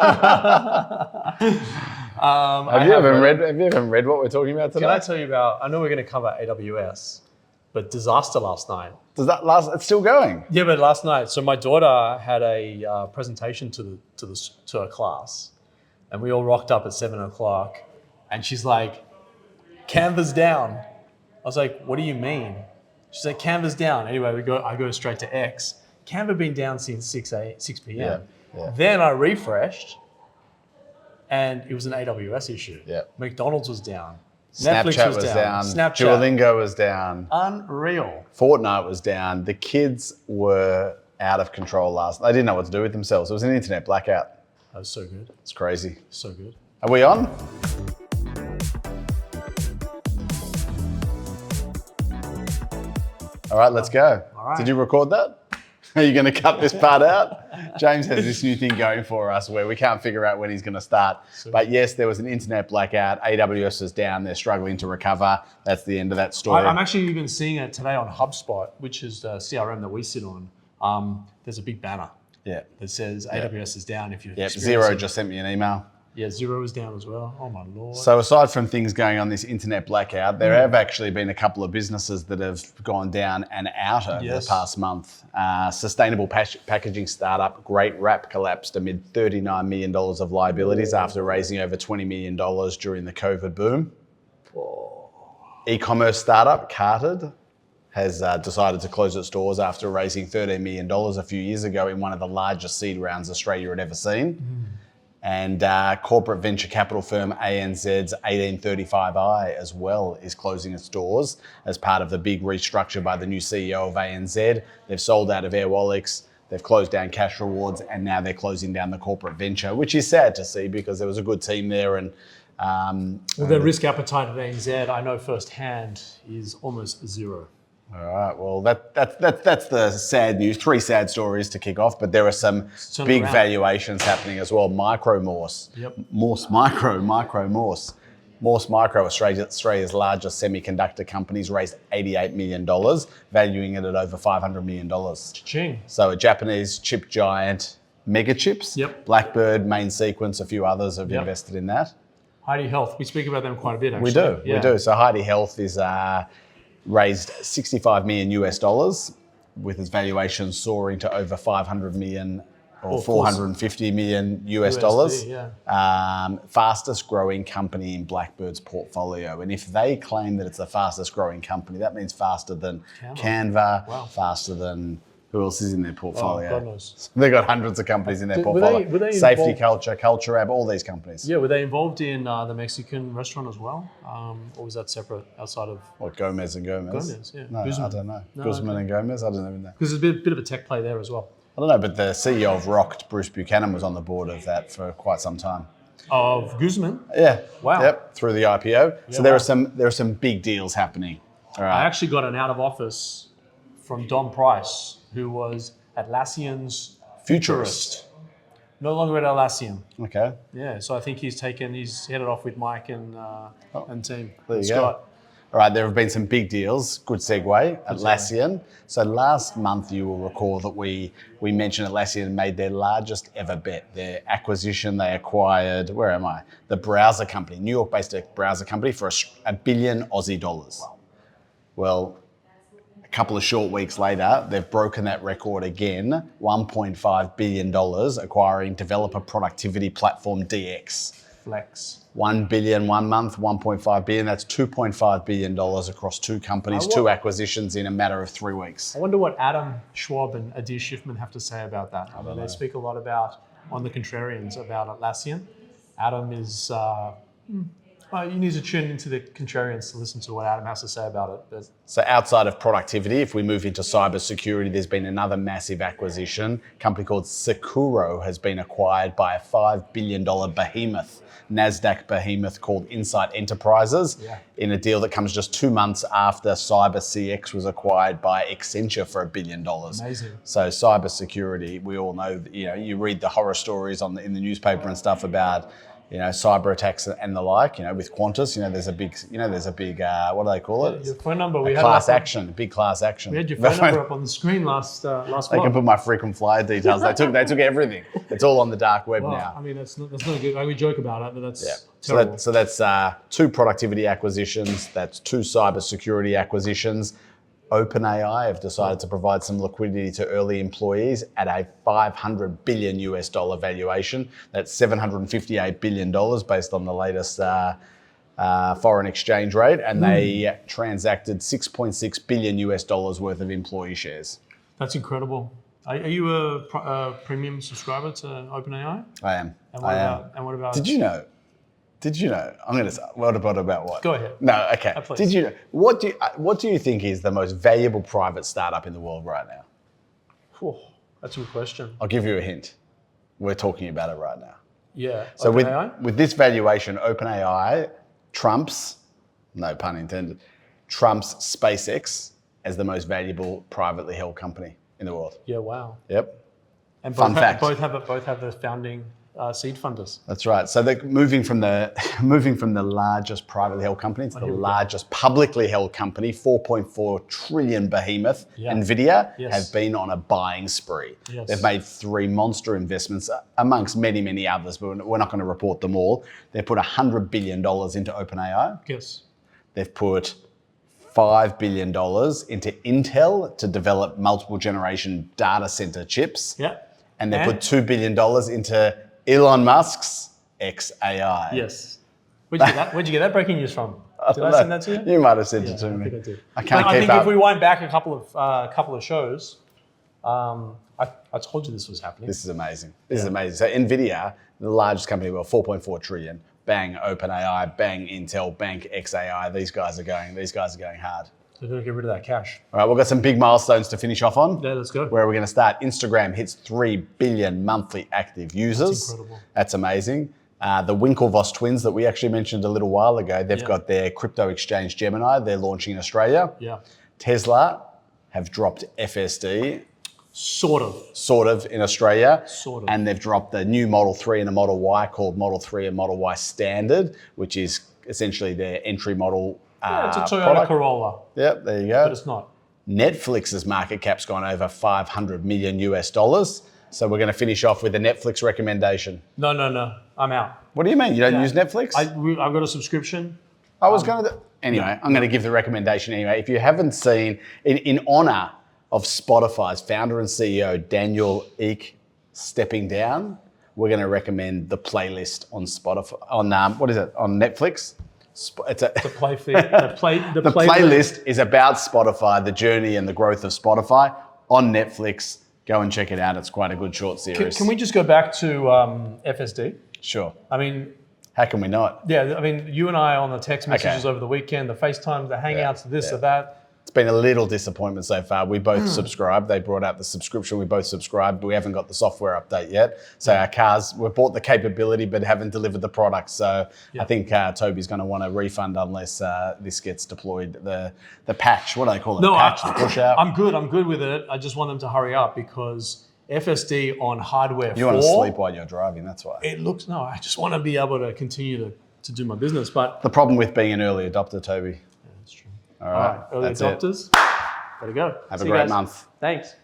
Have you ever read what we're talking about today? Can I tell you about? I know we're going to cover AWS, but disaster last night. It's still going? Yeah, but last night. So my daughter had a presentation to a class, and we all rocked up at 7:00, and she's like, "Canva's down." I was like, "What do you mean?" She's like, "Canva's down." Anyway, I go straight to X. Canva been down since 6 p.m. Yeah. Then I refreshed, and it was an AWS issue. Yeah. McDonald's was down. Snapchat Netflix was down. Snapchat. Duolingo was down. Unreal. Fortnite was down. The kids were out of control They didn't know what to do with themselves. It was an internet blackout. That was so good. It's crazy. So good. Are we on? All right, let's go. All right. Did you record that? Are you going to cut this part out? James has this new thing going for us where we can't figure out when he's going to start. But yes, there was an internet blackout. AWS is down. They're struggling to recover. That's the end of that story. I'm actually even seeing it today on HubSpot, which is the CRM that we sit on. There's a big banner that says AWS is down. If you're Xero just sent me an email. Yeah, Xero is down as well. Oh my Lord. So aside from things going on this internet blackout, there have actually been a couple of businesses that have gone down and out over the past month. Sustainable packaging startup Great Wrap collapsed amid $39 million of liabilities after raising over $20 million during the COVID boom. E-commerce startup Carted has decided to close its doors after raising $13 million a few years ago in one of the largest seed rounds Australia had ever seen. And corporate venture capital firm ANZ's 1835i as well is closing its doors as part of the big restructure by the new CEO of ANZ. They've sold out of Airwallex, they've closed down CashRewards, and now they're closing down the corporate venture, which is sad to see because there was a good team there. And the risk appetite at ANZ, I know firsthand, is almost zero. All right, well, that's the sad news. 3 sad stories to kick off, but there are some big valuations happening as well. Morse Micro. Morse Micro, Australia's largest semiconductor companies, raised $88 million, valuing it at over $500 million. Cha-ching. So a Japanese chip giant, MegaChips, Blackbird, Main Sequence, a few others have invested in that. Heidi Health, we speak about them quite a bit, actually. We do. So Heidi Health is raised $65 million US, with its valuation soaring to over $500 million or $450 million US dollars. Fastest growing company in Blackbird's portfolio. And if they claim that it's the fastest growing company, that means faster than Canva, faster than who else is in their portfolio? God knows. They've got hundreds of companies in their portfolio. Were they Safety Culture App, all these companies. Yeah, were they involved in the Mexican restaurant as well? Or was that separate outside of... What, Gomez and Gomez? Gomez, yeah. No, Guzman. I don't know. Guzman and Gomez? I don't even know. Because there's a bit of a tech play there as well. I don't know, but the CEO of Rocked, Bruce Buchanan, was on the board of that for quite some time. Of Guzman? Yeah. Wow. Yep, through the IPO. So there are some big deals happening. All right. I actually got an out of office from Don Price, who was Atlassian's futurist. No longer at Atlassian. Okay. Yeah, so I think he's headed off with Mike and team. There you Scott. go. All right, there have been some big deals. Good segue. Atlassian. So last month, you will recall that we mentioned Atlassian made their largest ever bet. Their acquisition, they acquired, the browser company, New York-based browser company for $1 billion Aussie dollars. Wow. Well, a couple of short weeks later, they've broken that record again, $1.5 billion, acquiring developer productivity platform DX. Flex. 1 billion 1 month, 1.5 billion. That's $2.5 billion across 2 companies, 2 acquisitions in a matter of 3 weeks. I wonder what Adam Schwab and Adi Schiffman have to say about that. I mean, they speak a lot about, on the Contrarians, about Atlassian. Adam is... you need to tune into the Contrarians to listen to what Adam has to say about it. But... So outside of productivity, if we move into cybersecurity, there's been another massive acquisition. A company called Sekuro has been acquired by a $5 billion behemoth, Nasdaq behemoth called Insight Enterprises, in a deal that comes just 2 months after CyberCX was acquired by Accenture for $1 billion. Amazing. So cybersecurity, we all know, you read the horror stories in the newspaper and stuff about cyber attacks and the like, with Qantas, there's a big, what do they call it? Your phone number. Big class action. We had your phone number up on the screen last They can put my frequent flyer details. They took everything. It's all on the dark web now. I mean, that's not good. We joke about it, but that's terrible. So that's 2 productivity acquisitions. That's 2 cybersecurity acquisitions. OpenAI have decided to provide some liquidity to early employees at a $500 billion US valuation. That's $758 billion based on the latest foreign exchange rate. And they transacted $6.6 billion US worth of employee shares. That's incredible. Are you a premium subscriber to OpenAI? I am. And what about? Did you know? I'm going to say, what about what? Go ahead. No, okay. Please. Did you know? What do you think is the most valuable private startup in the world right now? That's a good question. I'll give you a hint. We're talking about it right now. Yeah. So OpenAI? with this valuation, OpenAI trumps, no pun intended, trumps SpaceX as the most valuable privately held company in the world. Yeah. Wow. Yep. And Fun fact. both have the founding seed funders. That's right. So they're moving from the largest privately held company to the largest publicly held company, 4.4 trillion behemoth. Nvidia have been on a buying spree. Yes. They've made 3 monster investments amongst many, many others, but we're not going to report them all. They've put $100 billion into OpenAI. Yes. They've put $5 billion into Intel to develop multiple generation data center chips. Yeah. And they put $2 billion into Elon Musk's XAI. Yes. Where'd you get that breaking news from? Did I send that to you? You might have sent it to I me. think I did. I think if we wind back a couple of shows, I told you this was happening. This is amazing. This is amazing. So Nvidia, the largest company in the world, 4.4 trillion. Bang OpenAI, bang Intel, bang XAI. These guys are going hard. They're going to get rid of that cash. All right, we've got some big milestones to finish off on. Yeah, let's go. Where are we going to start? Instagram hits 3 billion monthly active users. That's incredible. That's amazing. The Winklevoss twins that we actually mentioned a little while ago, they've got their crypto exchange Gemini. They're launching in Australia. Yeah. Tesla have dropped FSD. Sort of in Australia. Sort of. And they've dropped the new Model 3 and a Model Y called Model 3 and Model Y Standard, which is essentially their entry model it's a Toyota product. Corolla. Yep, there you go. But it's not. Netflix's market cap's gone over $500 million US. So we're going to finish off with a Netflix recommendation. No. I'm out. What do you mean? You don't use Netflix? I've got a subscription. I was going to... Anyway, I'm going to give the recommendation anyway. If you haven't seen, in honor of Spotify's founder and CEO, Daniel Ek, stepping down, we're going to recommend the playlist on Spotify, on Netflix. The playlist is about Spotify, the journey and the growth of Spotify on Netflix. Go and check it out. It's quite a good short series. Can we just go back to FSD? Sure. I mean, how can we not? Yeah, I mean, you and I on the text messages over the weekend, the FaceTimes, the Hangouts, this or that. It's been a little disappointment so far. We both subscribed. They brought out the subscription. We both subscribed, but we haven't got the software update yet. So our cars, we've bought the capability, but haven't delivered the product. So I think Tobi's going to want a refund unless this gets deployed. The patch, what do they call it? No, patch, the push out. I'm good with it. I just want them to hurry up because FSD on hardware 4. You want to sleep while you're driving, that's why. I just want to be able to continue to do my business. But the problem with being an early adopter, Tobi. That's true. All right. Early adopters. Gotta go. Have a great month. Thanks.